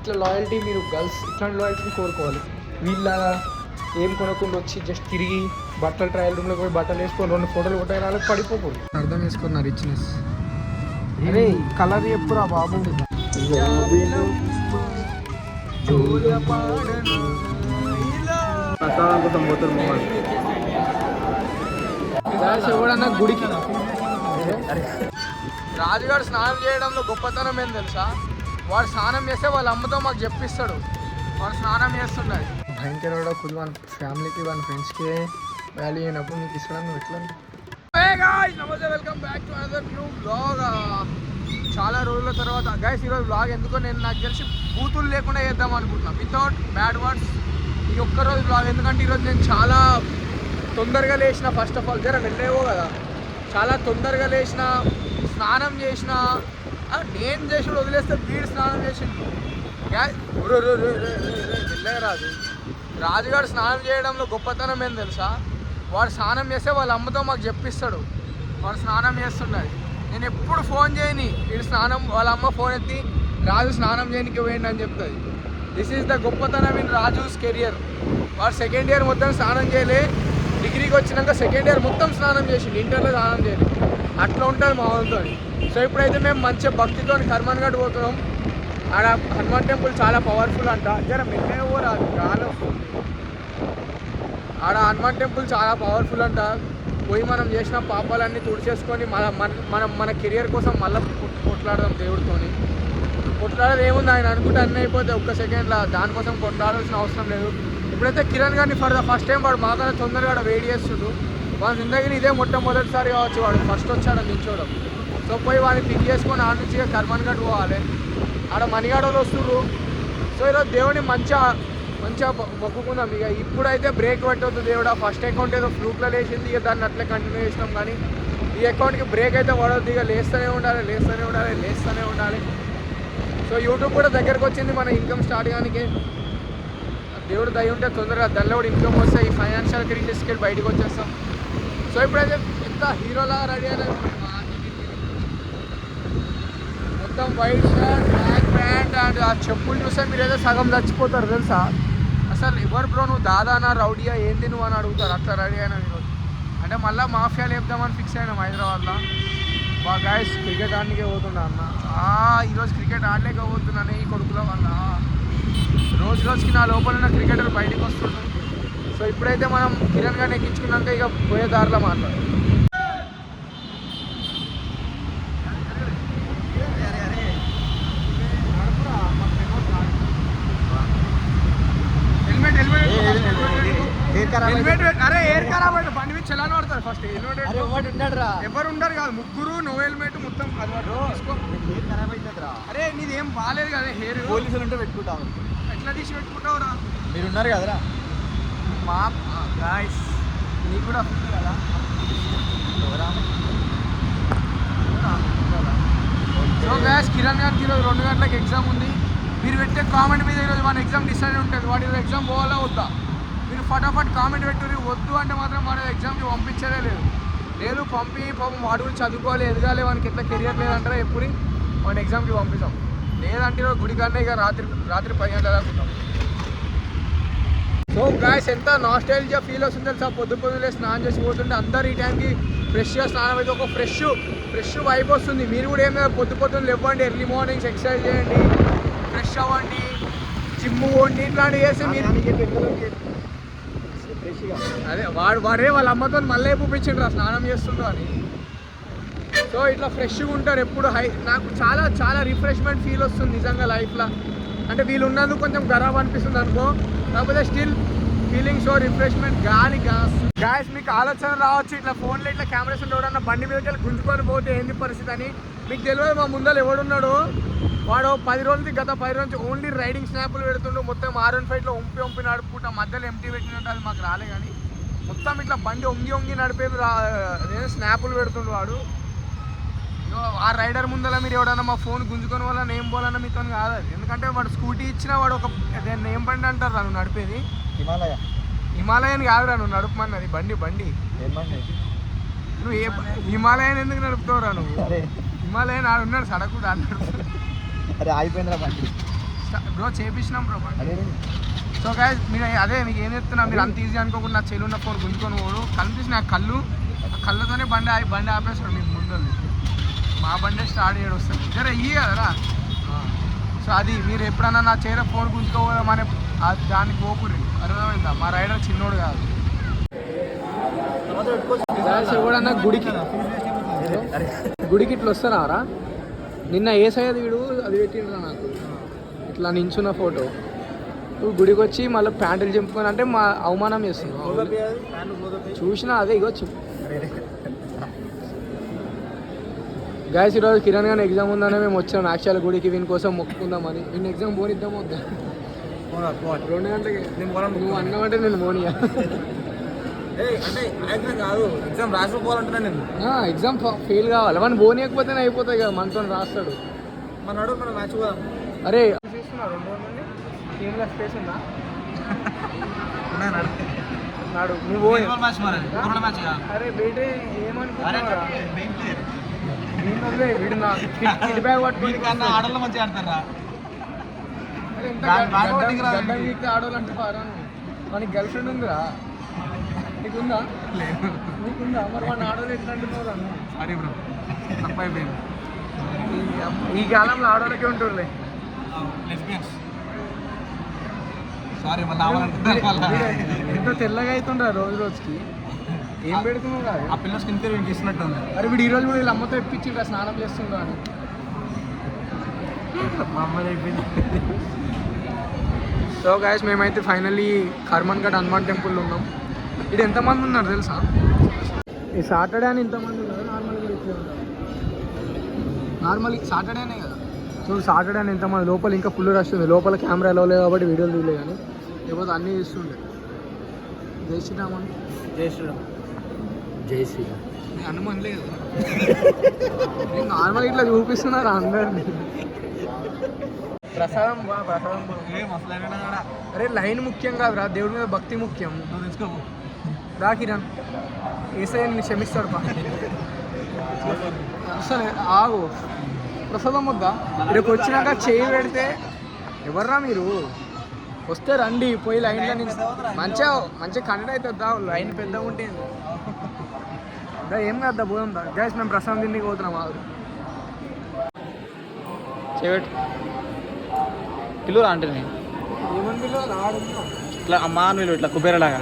ఇట్లా లాయల్టీ మీరు గర్ల్స్ ఇట్లాంటి లాయల్టీని కోరుకోవాలి. వీళ్ళ ఏం కొనకుండా వచ్చి జస్ట్ తిరిగి బట్టలు ట్రయల్ రూమ్లోకి పోయి బట్టలు వేసుకొని 2 ఫోటోలు కొట్టే వాళ్ళకి పడిపోకూడదు. అర్థం చేసుకున్నారు రిచ్నెస్. అరే కలర్ చెప్పురా బాబు. ఎవడన్నా గుడికి రాజుగారు స్నానం చేయడంలో గొప్పతనం ఏం తెలుసా? వాడు స్నానం చేస్తే వాళ్ళ అమ్మతో మాకు చెప్పిస్తాడు వాడు స్నానం చేస్తున్నాడు. భయంకర కొద్ది మన ఫ్యామిలీకి మన ఫ్రెండ్స్కి వాల్యూ అయినప్పుడు నీకు ఇష్టం నువ్వు ఎట్లా? నమస్తే, welcome back to another new blog. చాలా రోజుల తర్వాత గైస్ ఈరోజు బ్లాగ్ ఎందుకో నేను నాకు తెలిసి బూతులు లేకుండా చేద్దాం అనుకుంటున్నా, వితౌట్ బ్యాడ్ వర్డ్స్. ఈ ఒక్కరోజు బ్లాగ్ ఎందుకంటే ఈరోజు నేను చాలా తొందరగా లేచిన. ఫస్ట్ ఆఫ్ ఆల్ జర వెళ్ళేవో కదా, చాలా తొందరగా లేచిన, స్నానం చేసిన. నేను చేసి వదిలేస్తే వీడు స్నానం చేసిండు. రాజు రాజుగారు స్నానం చేయడంలో గొప్పతనం ఏం తెలుసా? వాడు స్నానం చేస్తే వాళ్ళ అమ్మతో మాకు చెప్పిస్తాడు వాడు స్నానం చేస్తున్నాడు. నేను ఎప్పుడు ఫోన్ చేయని వీడు స్నానం, వాళ్ళ అమ్మ ఫోన్ ఎత్తి రాజు స్నానం చేయడానికి పోయింది అని చెప్తుంది. దిస్ ఈజ్ ద గొప్పతనం ఇన్ రాజుస్ కెరియర్. వాడు సెకండ్ ఇయర్ మొత్తం స్నానం చేయలే, డిగ్రీకి వచ్చినాక సెకండ్ ఇయర్ మొత్తం స్నానం చేసిండు, ఇంటర్లో స్నానం చేయలేదు. అట్లా ఉంటుంది మా వాళ్ళతో. సో ఇప్పుడైతే మేము మంచిగా భక్తితో హనుమాన్ గఢ్ పోతున్నాం. ఆడ హనుమాన్ టెంపుల్ చాలా పవర్ఫుల్ అంట. జర మెల్లగా రాదు గాలి. ఆడ హనుమాన్ టెంపుల్ చాలా పవర్ఫుల్ అంట. పోయి మనం చేసిన పాపాలన్నీ తుడిచేసుకొని మన కెరియర్ కోసం మళ్ళీ కొట్లాడదాం దేవుడితోని. కొట్లాడేది ఏముంది, ఆయన అనుకుంటే అన్నీ అయిపోతే ఒక్క సెకండ్లో. దానికోసం కొట్లాడాల్సిన అవసరం లేదు. ఇప్పుడైతే కిరణ్ గారిని ఫస్ట్ టైం వాడు మాకన్నా తొందరగా వెయిట్ చేస్తుండు. వాడి జిందగీని ఇదే మొట్టమొదటిసారి కావచ్చు వాడు ఫస్ట్ వచ్చాడు నిల్చోవడం. సో పోయి వాడిని పిక్ చేసుకొని ఆడ నుంచి హనుమాన్ గఢ్ పోవాలి. ఆడ మణిగాడలు వస్తుర్రు. సో ఈరోజు దేవుడిని మంచిగా మొక్కుకుందాం. ఇక ఇప్పుడైతే బ్రేక్ పెట్టవద్దు దేవుడు. ఫస్ట్ అకౌంట్ ఏదో ఫ్లూక్లో లేచింది, ఇక దాన్ని అట్లే కంటిన్యూ చేసినాం. కానీ ఈ అకౌంట్కి బ్రేక్ అయితే పడవద్దు. ఇక లేస్తూనే ఉండాలి. సో యూట్యూబ్ కూడా దగ్గరకు వచ్చింది, మన ఇన్కమ్ స్టార్ట్ కానీ. దేవుడు దయ ఉంటే తొందరగా దానిలో కూడా ఇన్కమ్ వస్తే ఈ ఫైనాన్షియల్ క్రైసిస్కి బయటకు వచ్చేస్తాం. సో ఇప్పుడైతే ఎంత హీరోలా రెడీ అయినా, మొత్తం white shirt, black pant and ఆ చెప్పులు చూస్తే మీరైతే సగం చచ్చిపోతారు తెలుసా. అసలు ఎవరు బ్రో నువ్వు దాదానా రౌడీయా ఏంది నువ్వు అని అడుగుతారు. అట్లా రెడీ అయినా ఈరోజు. అంటే మళ్ళీ మాఫియా లేపుదామని ఫిక్స్ అయినాం హైదరాబాద్లో. మా గాయస్ క్రికెట్ ఆడనికే పోతున్నా అన్న. ఈరోజు క్రికెట్ ఆడలేక పోతున్నాను ఈ కొడుకుల వల్ల. రోజుకి నా లోపల ఉన్న క్రికెటర్ బయటకు వస్తున్నాం. సో ఇప్పుడైతే మనం కిరణ్ గారిని ఎక్కించుకున్నాక ఇక పోయే దారిలో మాట్లాడు. హెల్మెట్ అరే ఎయిర్ ఖరాబ్ అంటే బండి మీద చలాన్ పడతారు. ఫస్ట్ హెల్మెట్ ఎవరు ఉండరు కాదు, ముగ్గురు నో హెల్మెట్ మొత్తం అరే నీది ఏం బాగాలేదు కదా. హెయిర్ పోలీసులు ఉంటే పెట్టుకుంటావు, ఎట్లా తీసి పెట్టుకుంటావురా? మీరు ఉన్నారు కదరా మా గాయ్స్, నీకు కూడా కదా. సో గాయ్స్ కిరణ్ గారికి ఈరోజు 2 గంటలకు ఎగ్జామ్ ఉంది. మీరు పెట్టే కామెంట్ మీద ఈరోజు మన ఎగ్జామ్ డిసైడ్ ఉంటుంది. వాటి ఎగ్జామ్ పోవాలా వద్దా? మీరు ఫటాఫట్ కామెంట్ పెట్టుకుని వద్దు అంటే మాత్రం మన ఎగ్జామ్కి పంపించడే లేదు పంపి పాపం వాడు కూడా చదువుకోవాలి, ఎదగాలి, వానికి ఎట్లా కెరియర్ లేదంటారా ఎప్పుడు మన ఎగ్జామ్కి పంపిస్తాం. లేదంటే గుడి కన్నా ఇక రాత్రి 10 గంటల దాకా ఉంటాం. సో గాయస్ ఎంత నాస్టాల్జియా ఫీల్ వస్తుంది తెలుసా. పొద్దులే స్నానం చేసి పోతుంటే అందరు ఈ టైంకి ఫ్రెష్గా స్నానం అయితే ఒక ఫ్రెష్ వైబ్ వస్తుంది. మీరు కూడా ఏం పొద్దున్న లేవండి, ఎర్లీ మార్నింగ్స్ ఎక్సర్సైజ్ చేయండి, ఫ్రెష్ అవ్వండి, జిమ్ పోండి, ఇట్లాంటివి చేస్తే మీరు అదే వాడే వాళ్ళ అమ్మతో మళ్ళీ చూపించిండ్రు స్నానం చేస్తుండ్రు అని. సో ఇట్లా ఫ్రెష్గా ఉంటారు ఎప్పుడు. నాకు చాలా రిఫ్రెష్మెంట్ ఫీల్ వస్తుంది నిజంగా లైఫ్లో. అంటే వీళ్ళు ఉన్నందుకు కొంచెం ఖరాబ్ అనిపిస్తుంది అనుకో, కాకపోతే still feeling so refreshment. Guys మీకు ఆలోచన రావచ్చు, ఇట్లా ఫోన్లో ఇట్లా కెమెరాస్ ఉంటే ఎవడన్నా బండి మీదకి వెళ్ళి గుంజుకొని పోతే ఏంది పరిస్థితి అని. మీకు తెలియదు మా ముందర ఎవడున్నాడు. వాడు 10 రోజుల నుంచి ఓన్లీ రైడింగ్ స్నాపులు పెడుతుండు. మొత్తం R15లో వంపి నడుపుకుంటా, మధ్యలో ఎంటీ పెట్టినట్టు అది మాకు రాలే. కానీ మొత్తం ఇట్లా బండి వంగి నడిపేది స్నాపులు పెడుతుండు వాడు. ఆ రైడర్ ముందర మీరు ఎవడన్నా మా ఫోన్ గుంజుకొని వాళ్ళని ఏం పోవాలన్నా మీతో కాదు అది. ఎందుకంటే వాడు స్కూటీ ఇచ్చినా వాడు ఒక ఏం బండి అంటారు నువ్వు నడిపేది? హిమాలయన్ కాదురా నువ్వు నడుపుమన్నది బండి. నువ్వు హిమాలయన్ ఎందుకు నడుపుతావురా నువ్వు? హిమాలయన్ ఆడున్నాడు సడకు దాన్ని నడుపుతాడు. అరే ఆగిపోయిందిరా బండి. బ్రో చేపించినాం బ్రో. సో గైస్ మీరు అదే మీకు ఏం చెప్తున్నా, మీరు అంత ఈజీ అనుకోకుండా నా చెల్లి ఉన్న ఫోన్ గుంజుకొని పోడు. కనిపించిన ఆ కళ్ళతోనే బండి ఆపేస్తాడు మీకు ముందు. మా బండి స్టార్ట్ చేయడం వస్తుంది సరే ఇవి కదరా. సో అది మీరు ఎప్పుడన్నా నా చేర ఫోన్ గుంజుకోవడం దానికి పోకుర్రి, అర్థమైందా? మా రైడర్ చిన్నోడు కాదు. ఎవడన్నా గుడికి ఇట్లా వస్తారా? నిన్న ఏ సైడ్ వీడు అది పెట్టిండ్రా నాకు ఇట్లా నించున్న ఫోటో. నువ్వు గుడికి వచ్చి మళ్ళీ ప్యాంటులు చింపుకొని అంటే మా అవమానం చేస్తున్నావు. చూసినా అదే ఇగొచ్చు. గాయస్ ఈరోజు కిరణ్ గారి ఎగ్జామ్ ఉందనే మేము వచ్చాం యాక్చువల్ గుడికి వీని కోసం మొక్కుకుందామని. వీని ఎగ్జామ్ పోనిద్దాం వద్దా? 2 గంటలకి నువ్వు అన్నావంటే నేను మోనియా. ఎగ్జామ్ రాసుకోవాలంటున్నా నేను. ఎగ్జామ్ ఫెయిల్ కావాలి, మన పోనీయకపోతే అయిపోతాయి కదా, మనతో రాస్తాడు. మన మ్యాచ్ కూడా. అరే చూస్తున్నారు 2 రోజుల టీంలో స్పేస్ ఉందా? నాడు నువ్వు అరే బయట ఏమనుకుంటున్నారా? వీడు నా కిట్ బ్యాగ్ పట్టుకొని ఆడల్లో మంచిగా ఆడతారా? ఆడవాళ్ళంటే మనకి గర్ల్ ఫ్రెండ్ ఉందిరా, నీకుందా? నీకుందా? మరి మన ఆడవాళ్ళు ఎట్లా అంటున్నావు అన్న? సారీ బ్రో, తప్పైపోయింది. ఈ కాలంలో ఆడవాళ్ళకే ఉంటుందిలే. సారీ ఎంత తెల్లగా అవుతుండ్రా రోజు రోజుకి. ఏం పెడుతున్నావు కాదు? ఆ పిల్ల స్కిన్ కేర్ చేసినట్టు ఉంది. అరే వీడు ఈరోజు కూడా వీళ్ళ అమ్మతో ఇప్పించిండ్రా స్నానం చేస్తుండ్రా అని. మా అమ్మాయి అయిపోయింది. సో గాయస్ మేమైతే ఫైనల్లీ కర్మన్ ఘాట్ హనుమాన్ టెంపుల్లో ఉన్నాం. ఇది ఎంతమంది ఉన్నారు తెలుసా? ఈ సాటర్డే అని ఇంతమంది ఉన్నారు. నార్మల్గా ఇట్లే ఉన్నారు. నార్మల్గా సాటర్డేనే కదా. సో సాటర్డే అని ఎంతమంది, లోపల ఇంకా ఫుల్ రష్ ఉంది. లోపల కెమెరా ఎలా లేదు కాబట్టి వీడియోలు తీయలేదు, కానీ లేకపోతే అన్నీ తీస్తుండే. జై శ్రీరామ్ అని. జై శ్రీరామ్. జై శ్రీరామ్. హనుమాన్ లేదు నార్మల్ ఇట్లా చూపిస్తున్నారు అందరినీ. ప్రసాదం అరే లైన్ ముఖ్యం కాదురా, దేవుడి మీద భక్తి ముఖ్యం. తెచ్చుకోము రా కిరణ్, ఏసఐ నిన్ను క్షమిస్తాడు పా. అసలు ఆగు, ప్రసాదం వద్దా? ఇక్కడికి వచ్చినాక చేయి పెడితే ఎవర్రా మీరు? వస్తే రండి, పోయి లైన్లో నుంచి మంచిగా కండక్ట్ అవుతుందా? లైన్ పెద్దగా ఉంటే ఏం కాద్దా, పోదా గ్యాస్. మేము ప్రసాదం తిండికి పోతున్నాం. ఆగు చేయబెట్టు పిల్లు రా అంటే ఏమని పిల్లలు రాడు ఇట్లా అమ్మా నువ్వు ఇట్లా కుబేరలాగా.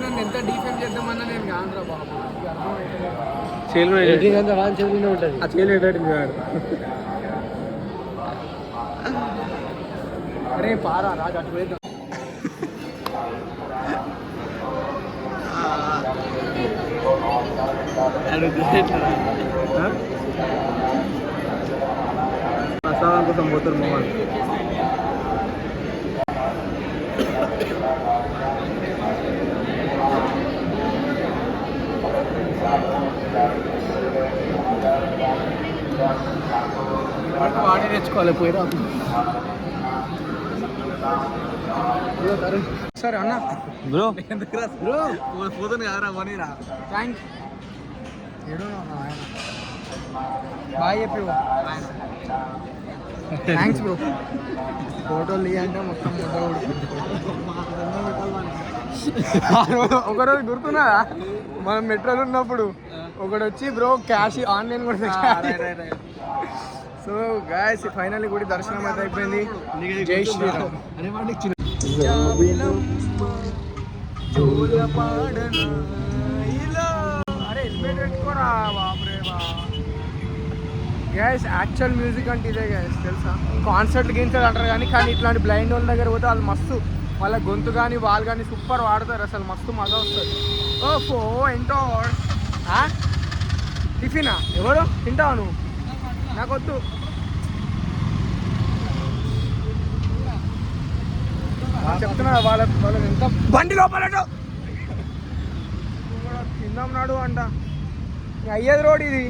నన్ను ఎంత డీఫేమ్ చేద్దామన్నా నేను కాదురా బాబు. చేలు ఉంటుంది ఆ చేలు ఎటువంటి కాదు. అరే పారా రాజు అటు పోయిద్దాం. ప్రసాదం కోసం పోతారు మమ్మల్ని. వాడి తెచ్చుకోవాలి పోయిరా. సరే అన్న బ్రో బ్రో పోతుంది కదరా మనీరా. థ్యాంక్స్. బాయ్ చెప్పి థ్యాంక్స్ బ్రో. ఫోటోలు ఇవి అంటే మొత్తం ఒకరోజు గుర్తున్నదా మనం మెట్రోలు ఉన్నప్పుడు ఒకడు వచ్చి బ్రో క్యాష్ ఆన్లైన్ కూడా. సో గాయస్ ఫైనల్లీ గుడి దర్శనం అయితే అయిపోయింది. జై శ్రీరామ్. అరే హెల్మెట్ పెట్టుకోరా బాబరే బా. గ్యాస్ యాక్చువల్ మ్యూజిక్ అంటే ఇదే గ్యాస్ తెలుసా. కాన్సర్ట్లు గిన్సర్ట్ అంటారు కానీ ఇట్లాంటి బ్లైండ్ వాళ్ళ దగ్గర పోతే వాళ్ళు మస్తు వాళ్ళ గొంతు కానీ వాళ్ళు కానీ సూపర్ వాడతారు. అసలు మస్తు మజా వస్తుంది. ఓ ఏంటో టిఫినా ఎవరు తింటావు నువ్వు? నాకొద్దు. చెప్తున్నా వాళ్ళ ఎంత బండి లోపల తిందాం నాడు అంట. అయ్యేది రోడ్ ఇది.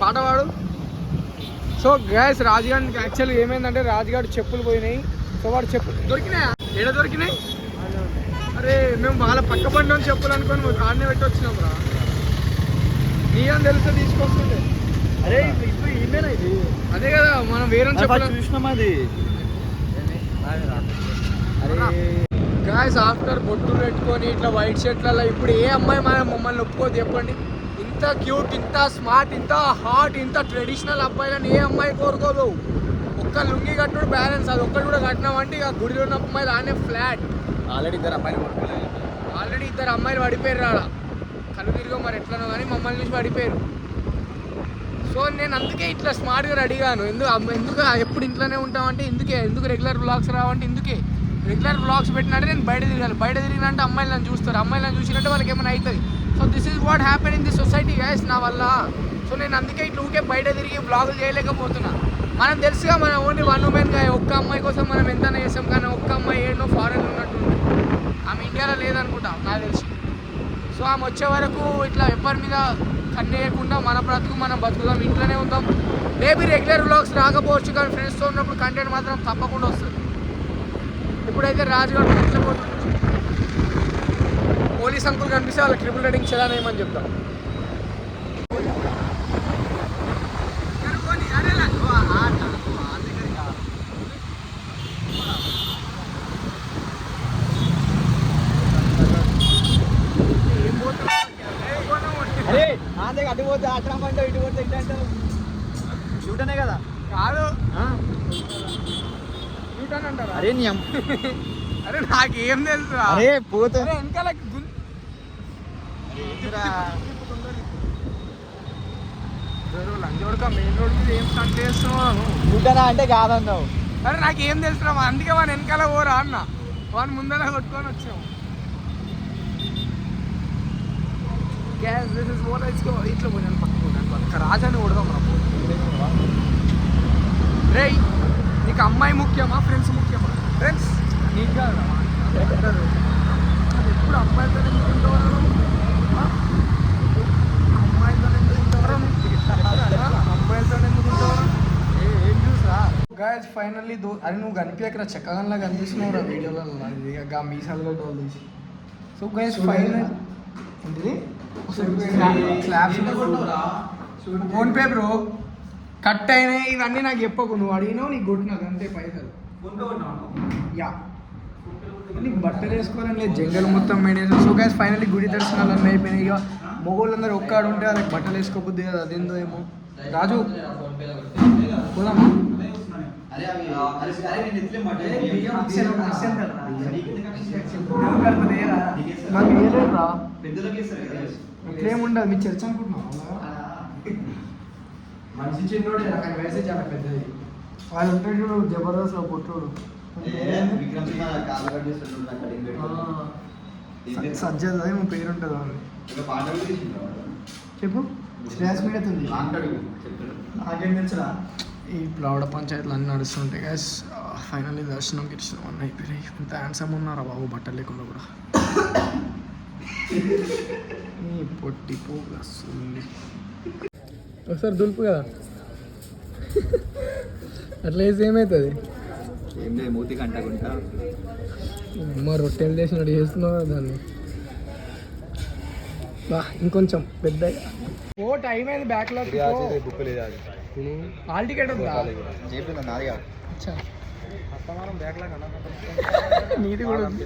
పాట పాడు. సో గ్యాస్ రాజుగాడికి యాక్చువల్గా ఏమైందంటే రాజుగాడు చెప్పులు పోయినాయి. సో వాడు చెప్పులు దొరికినాయా? ఏడ దొరికినాయి? అరే మేము వాళ్ళ పక్క బండి చెప్పులు అనుకొని ఆడనే పెట్టి వచ్చినాం రా. నీ అని తెలిస్తే తీసుకొస్తుండే. అరే ఇప్పుడు ఇదేనా ఇది? అదే కదా మనం వేరే చెప్పులు చూసినాం అది. గాయస్ ఆఫ్టర్ బొట్టు పెట్టుకొని ఇట్లా వైట్ షర్ట్లలో ఇప్పుడు ఏ అమ్మాయి మమ్మల్ని ఒప్పుకోదు చెప్పండి? ఇంత క్యూట్, ఇంత స్మార్ట్, ఇంత హాట్, ఇంత ట్రెడిషనల్ అబ్బాయిలని ఏ అమ్మాయి కోరుకోదు. ఒక్క లుంగి కట్టుడు బ్యాలెన్స్, అది ఒక్కటి కూడా కట్టినామంటే ఇక గుడిలో ఉన్న అమ్మాయిలు ఆనే ఫ్లాట్. ఆల్రెడీ ఇద్దరు అమ్మాయిలు పడిపోయారు రాడ కళ్ళు తిరిగో మరి ఎట్లనో కానీ మమ్మల్ని చూసి పడిపోయారు. సో నేను అందుకే ఇట్లా స్మార్ట్గా రెడీగాను. ఎందుకు ఎప్పుడు ఇంట్లోనే ఉంటామంటే ఎందుకు రెగ్యులర్ వ్లాగ్స్ రావంటే ఇందుకే. రెగ్యులర్ వ్లాగ్స్ పెట్టినట్టే నేను బయట తిరగాలి. బయట తిరిగినంటే అమ్మాయిలు నన్ను చూస్తారు. అమ్మాయిలు నన్ను చూసినట్టే వాళ్ళకి ఏమైనా అవుతుంది. So this is what happen in the society guys నా వల్ల. సో నేను అందుకే ఇట్లా ఊకే బయట తిరిగి వ్లాగులు చేయలేకపోతున్నా. మనం తెలుసుగా మనం ఓన్లీ వన్ ఉమెన్ గా ఒక్క అమ్మాయి కోసం మనం ఎంత చేసాం. కానీ ఒక్క అమ్మాయి ఏడో ఫారెన్ ఉన్నట్టుంది. ఆమె ఇండియాలో లేదనుకుంటా నాకు తెలిసి. సో ఆమె వచ్చే వరకు ఇట్లా ఎవరి మీద కన్నేయకుండా మన బ్రతుకు మనం బతుకుదాం, ఇంట్లోనే ఉందాం. మేబీ రెగ్యులర్ వ్లాగ్స్ రాకపోవచ్చు కానీ ఫ్రెండ్స్తో ఉన్నప్పుడు కంటెంట్ మాత్రం తప్పకుండా వస్తుంది. ఇప్పుడైతే రాజుగారు ఎట్లా పోతుంది, పోలీస్ అంకుల్ కనిపిస్తే వాళ్ళకి ట్రిపుల్ రైడింగ్ చేయాలేమని చెప్తాం. అటు పోతే అట్లా అంటే ఇటు పోతే ఇట్లా అంటారు. షూట్ అనే కదా? కాదు షూట్ అని అంటారు. అరే నీ అరే నాకేం తెలుసు. అరే పోతే వెనకాల లంజోడక మెయిన్ రోడ్ మీద ఏం స్టార్ట్ చేస్తున్నావు? షూటనా అంటే కాదన్నావు. అరే నాకేం తెలుసురా, అందుకే వాడు వెనకాల పోరా అన్న, వాడిని ముందర కొట్టుకొని వచ్చాము. ఇట్లా పోయాను పక్క రాజాని కొడదాం రా. రే నీకు అమ్మాయి ముఖ్యమా ఫ్రెండ్స్ ముఖ్యమా? ఫ్రెండ్స్ నీట్గా ఎప్పుడు అమ్మాయితో ఎందుకుంటారు? అమ్మాయితో ఎందుకుంటారు? అమ్మాయిలతో ఎందుకుంటారు? ఏం చూసా గాయస్ ఫైనల్లీ అది నువ్వు కనిపించకరా చక్కగా కనిపిస్తున్నావు రా వీడియోలలో మీసాలుగా డోల్ తీసి. సో గైస్ ఫైనల్ ఏంటిది ఫోన్ పే బ్రో కట్ అయినాయి ఇవన్నీ నాకు చెప్పకు. నువ్వు అడిగినావు నీకు కొట్టినావు అంతే పైసలు. యా నీకు బట్టలు వేసుకోవాలని లేదు, జంగల్ మొత్తం మెయింటైన్. సో గైస్ ఫైనల్లీ గుడి దర్శనాలు అన్నీ అయిపోయినాయి. ఇక మొగోళ్ళందరూ ఒక్కడు ఉంటే వాళ్ళకి బట్టలు వేసుకోబుద్ది కదా, అదేందో ఏమో. రాజు పోదామా? నాకు ఏలేదురా, ఇట్లేముండదు మీ చర్చ అనుకుంటున్నావు. మనిషి చిన్నోడే కానీ వయసే చాలా పెద్దది. వాళ్ళు ఉంటాడు చూడు జబర్దస్త్ పొట్టోడు సజ్జద్ అది మా పేరు ఉంటుంది వాళ్ళు. చెప్పు శ్రేయస్ మీద నాకేం తెలుసురా. ఈ ప్లవడ పంచాయతీలు అన్నీ నడుస్తుంటాయి గ్యాస్. ఫైనల్లీ దర్శనం గిరిచినాం అన్న అయిపోయినాయి. ఇంత హ్యాండ్సమ్ ఉన్నారా బాబు బట్టలు లేకుండా కూడా. పొట్టి పోగస్తుంది ఒకసారి దులుపు కదా అట్లా వేసి ఏమవుతుంది? ఏం లేదు మూతి కంటకుంటా మా రొట్టెలు చేసినట్టు చేస్తున్నావు కదా దాన్ని. బా ఇంకొంచెం పెద్ద ఓ టైం అయింది బ్యాక్లాగ్. బుక్ లేదు అది హాల్ టికెట్ ఉందా? చెప్పిందా నాది కాదు. నీది కూడా ఉంది.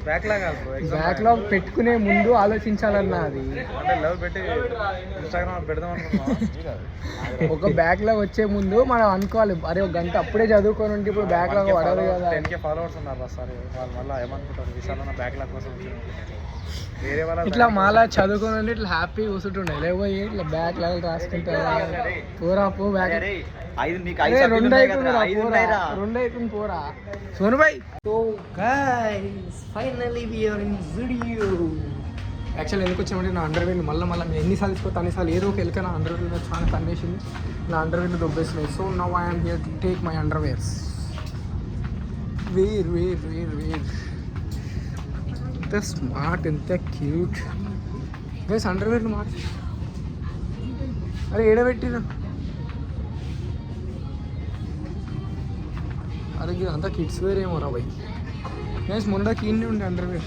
బ్యాక్లాగ్ పెట్టుకునే ముందు ఆలోచించాలన్నా అది. ఒక బ్యాక్లాగ్ వచ్చే ముందు మనం అనుకోవాలి, అరే ఒక గంట అప్పుడే చదువుకొని ఉంటే ఇప్పుడు బ్యాక్లాగ్ పడదు కదా. 10K ఫాలోవర్స్ ఉన్నారు సార్, వాళ్ళు మళ్ళీ ఏమనుకుంటారు విశాల బ్యాక్లాగ్ కోసం వేరే వాళ్ళ ఇట్లా మాలా చదువుకొని ఉంటే ఇట్లా హ్యాపీ కూర్చుంటుండే. లేకపోతే ఇట్లా బ్యాక్లాగ్ రాసుకుంటారు. పోరా పో బ్యాక్ 2 అవుతుంది పోరా సోను భాయ్. So guys finally we are in video. Actually ఎందుకు వచ్చామంటే నా అండర్వేర్ మళ్ళీ నేను ఎన్నిసార్లు తీసుకో అన్నిసార్లు ఏదో ఒక వెళ్ళక నా అండర్వేర్ చాలా కన్వేసింది. నా అండర్వేర్ని దొబ్బేస్తున్నాయి. So now I am here to take my underwears. Where ఎంత స్మార్ట్ ఎంత క్యూట్ గైస్. అండర్వేర్లు మార్చి అరే ఏడబెట్టిన అరే ఇది అంతా కిడ్స్ వేర్ ఏమో రా బై గైస్ మొన్నకి ఇన్ని ఉండే అండర్వేర్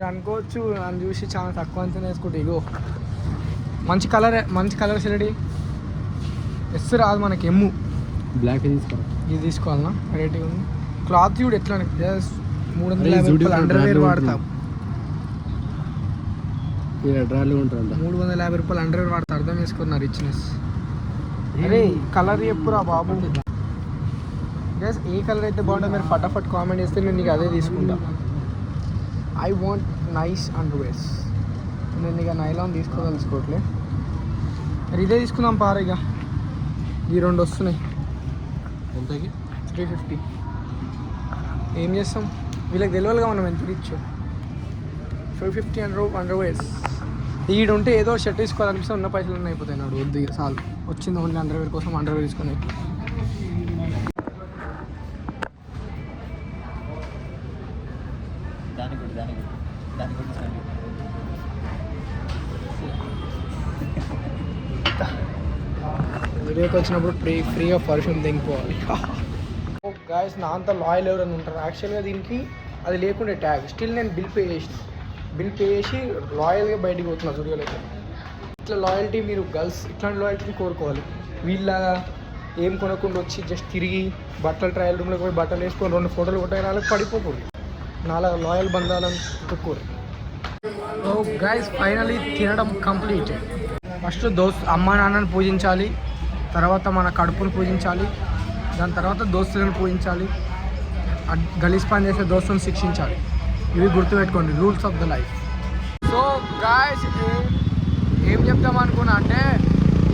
అనుకోవచ్చు నన్ను చూసి చాలా తక్కువ అంచనా వేసుకుంటే ఇగో మంచి కలర్ సెలడి ఎస్ రాదు మనకి ఎమ్ము బ్లాక్ తీసుకో ఇది తీసుకోవాలన్నా రేటింగ్ ఉంది క్లాత్ చూడు ఎట్లా జస్ట్ 350 రూపాయలు అండర్వేర్ వాడతాం 350 రూపాయలు అండర్వేర్ వాడతా అర్థం చేసుకున్నారు రిచ్నెస్ అరే కలర్ చెప్పురా బాబు గైస్ ఏ కలర్ అయితే బాగుంటుందో మీరు ఫటాఫట్ కామెంట్ చేస్తే నేను నీకు అదే తీసుకుంటా ఐ వాంట్ నైస్ అండర్వేర్స్ నేను ఇక నైలాన్ తీసుకోదలుచుకోవట్లే మరి ఇదే తీసుకుందాం పార ఇక ఈ 2 వస్తున్నాయి ఎంతకి 350 ఏం చేస్తాం వీళ్ళకి తెలియాలిగా మనం ఎంత ఇచ్చు 550 అండర్వేర్స్ ఈడుంటే ఏదో షర్ట్ తీసుకోవాలనిపిస్తే ఉన్న పైసలు ఉన్న అయిపోతాయి నాడు వద్దు ఇక చాలు వచ్చింది ఓన్లీ అండర్వేర్ కోసం అండర్వేర్ తీసుకుని వీడియోకి వచ్చినప్పుడు ఫ్రీగా పర్ఫ్యూమ్ దింపుకోవాలి గాయస్ నా అంత లాయల్ ఎవరైనా ఉంటారు యాక్చువల్గా దీనికి అది లేకుండే ట్యాగ్ స్టిల్ నేను బిల్ పే చేసి లాయల్గా బయటికి పోతున్నా స్టూడియోలోకి ఇట్లా లాయల్టీ మీరు గర్ల్స్ ఇట్లాంటి లాయల్టీని కోరుకోవాలి వీళ్ళగా ఏం కొనకుండా వచ్చి జస్ట్ తిరిగి బట్టలు ట్రయల్ రూమ్లోకి పోయి బట్టలు వేసుకొని 2 ఫోటోలు కొట్టే వాళ్ళకి పడిపోకూడదు నాలా లాయల్ బంధాలను తక్కువ గైస్ ఫైనలీ తినడం కంప్లీట్ ఫస్ట్ అమ్మ నాన్నని పూజించాలి తర్వాత మన కడుపును పూజించాలి దాని తర్వాత దోస్తులను పూజించాలి గలీజ్ పని చేసే దోస్తులను శిక్షించాలి ఇవి గుర్తుపెట్టుకోండి rules of the life so guys ఏం చెప్తాం అనుకున్నా అంటే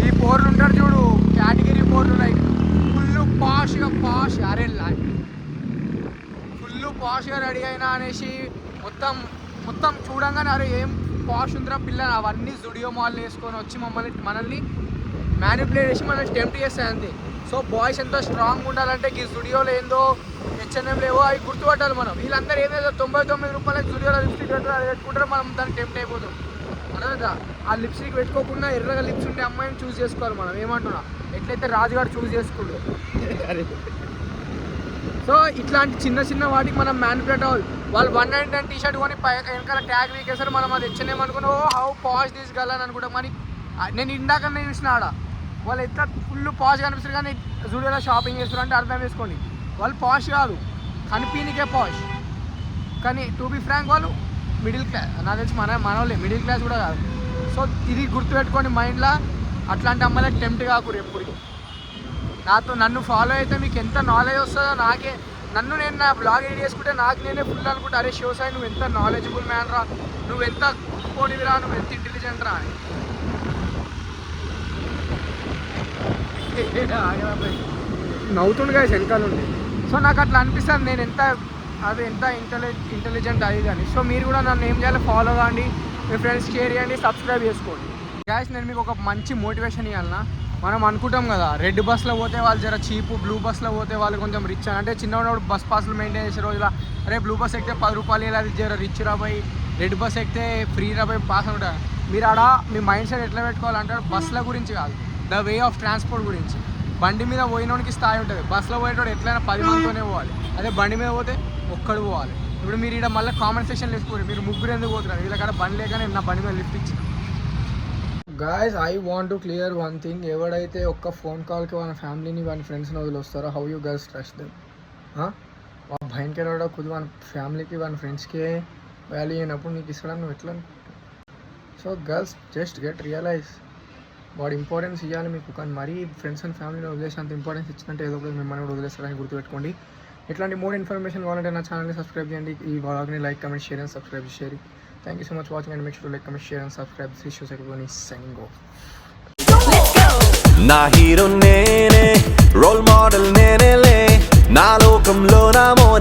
ఈ పోర్లు ఉంటారు చూడు కేటగిరీ పోర్లు లైక్ ఫుల్ పాష్ అరే ఫుల్ పాష్గా రెడీ అయినా అనేసి మొత్తం చూడంగానే అరే ఏం పాష్ ఉందిరా పిల్ల అవన్నీ జుడియో మాల్ వేసుకొని వచ్చి మనల్ని మ్యానిపులేట్ చేసి మనల్ని టెంప్ట్ చేస్తాయి అంతే సో బాయ్స్ ఎంతో స్ట్రాంగ్ ఉండాలంటే ఈ స్టూడియోలో ఏందో H&M లేవో అవి గుర్తుపట్టాలి మనం వీళ్ళందరూ ఏదేదో 99 రూపాయలకి స్టూడియోలో లిప్స్టిక్ అది పెట్టుకుంటారో మనం దాన్ని టెంప్ట్ అయిపోతాం అర్థమైందా ఆ లిప్స్టిక్ పెట్టుకోకుండా ఎర్రగా లిప్స్ ఉండే అమ్మాయిని చూస్ చేసుకోవాలి మనం ఏమంటున్నా ఎట్లయితే రాజుగారు చూస్ చేసుకుంటాడు సో ఇట్లాంటి చిన్న వాటికి మనం మ్యానిపులేట్ అవ్వాలి వాళ్ళు 199 టీ-షర్ట్ కొని వెనకాల ట్యాగ్ వీకేసారు మనం అది H&M అనుకున్నా oh how posh this girl అని అనుకుంటాం కానీ నేను ఇందాకనే చూసిన ఆడ వాళ్ళు ఎట్లా ఫుల్ పాష్గా అనిపిస్తారు కానీ జూడియోలో షాపింగ్ చేస్తారు అంటే అర్థం చేసుకోండి వాళ్ళు పాష్ కాదు కనిపీనికే పాష్ కానీ టు బి ఫ్రాంక్ వాళ్ళు మిడిల్ క్లాస్ నాకు తెలిసి మన వాళ్ళే మిడిల్ క్లాస్ కూడా కాదు సో ఇది గుర్తుపెట్టుకోండి మైండ్లో అట్లాంటి అమ్మాయిలకు టెంప్ట్ కాకూడదు ఎప్పటికీ నన్ను ఫాలో అయితే మీకు ఎంత నాలెడ్జ్ వస్తుందో నాకే నేను నా బ్లాగ్ ఎడిట్ చేసుకుంటే నాకు నేనే ఫుల్ అనుకుంటా అరే శివసాయి నువ్వు ఎంత నాలెడ్జబుల్ మ్యాన్ రా నువ్వు ఎంత పోనివిరా నువ్వు ఎంత ఇంటెలిజెంట్ రా అని నవ్వుతుండగా వెనకాల ఉంది సో నాకు అట్లా అనిపిస్తుంది నేను ఎంత ఇంటెలిజెంట్ అది కానీ సో మీరు కూడా నన్ను ఏం చేయాలి ఫాలో కాండి మీ ఫ్రెండ్స్ షేర్ చేయండి సబ్స్క్రైబ్ చేసుకోండి గాయ్స్ నేను మీకు ఒక మంచి మోటివేషన్ ఇవ్వాలన్నా మనం అనుకుంటాం కదా రెడ్ బస్లో పోతే వాళ్ళు జర చీప్ బ్లూ బస్లో పోతే వాళ్ళు కొంచెం రిచ్ అంటే చిన్నప్పుడు బస్ పాస్లు మెయింటైన్ చేసే రోజుల అరే బ్లూ బస్ ఎక్కితే 10 రూపాయలు ఇలా అది జర రిచ్ రాబోయి రెడ్ బస్ ఎక్కితే ఫ్రీ రాబోయి పాస్ ఉంటారు మీరు ఆడ మీ మైండ్ సెట్ ఎట్లా పెట్టుకోవాలంటే బస్ల గురించి కాదు ద వే ఆఫ్ ట్రాన్స్పోర్ట్ గురించి బండి మీద పోయినోనికి స్థాయి ఉంటుంది బస్సులో పోయేటోడు ఎట్లయినా 10 మందితోనే పోవాలి అదే బండి మీద పోతే ఒక్కడు పోవాలి ఇప్పుడు మీరు ఇక్కడ మళ్ళీ కామెంట్ సెక్షన్ వేసుకోండి మీరు ముగ్గురు ఎందుకు పోతున్నారు వీళ్ళకాడ బండి లేకనే నా బండి మీద లిఫ్ట్ ఇచ్చిన guys I want to clear one thing ఎవడైతే ఒక్క ఫోన్ కాల్కి వాళ్ళ ఫ్యామిలీని వాళ్ళ ఫ్రెండ్స్ని వదిలేస్తారో how you girls trust them భయంకర కొద్ది వాళ్ళ ఫ్యామిలీకి వాళ్ళ ఫ్రెండ్స్కి వాల్యూ అయినప్పుడు నీకు ఇస్తాడని నువ్వు ఎట్లా so girls just get realize వాడు ఇంపార్టెన్స్ ఇవ్వాలి మీకు కానీ మరీ ఫ్రెండ్స్ అండ్ ఫ్యామిలీని వదిలేసి అంత ఇంపార్టెన్స్ ఇచ్చిందంటే ఏదో ఒకటి మిమ్మల్ని కూడా వదిలేస్తారని గుర్తుపెట్టుకోండి ఇట్లాంటి మోర్ ఇన్ఫర్మేషన్ కావాలంటే నా ఛానల్ని సబ్స్క్రైబ్ చేయండి ఈ వ్లాగ్ని like comment share and subscribe చేయండి thank you so much watching and make sure like comment share and subscribe Shri Sivasai signing off నా హీరో నేనే రోల్ మోడల్ నేనేలే నా లోకంలో నా మోనా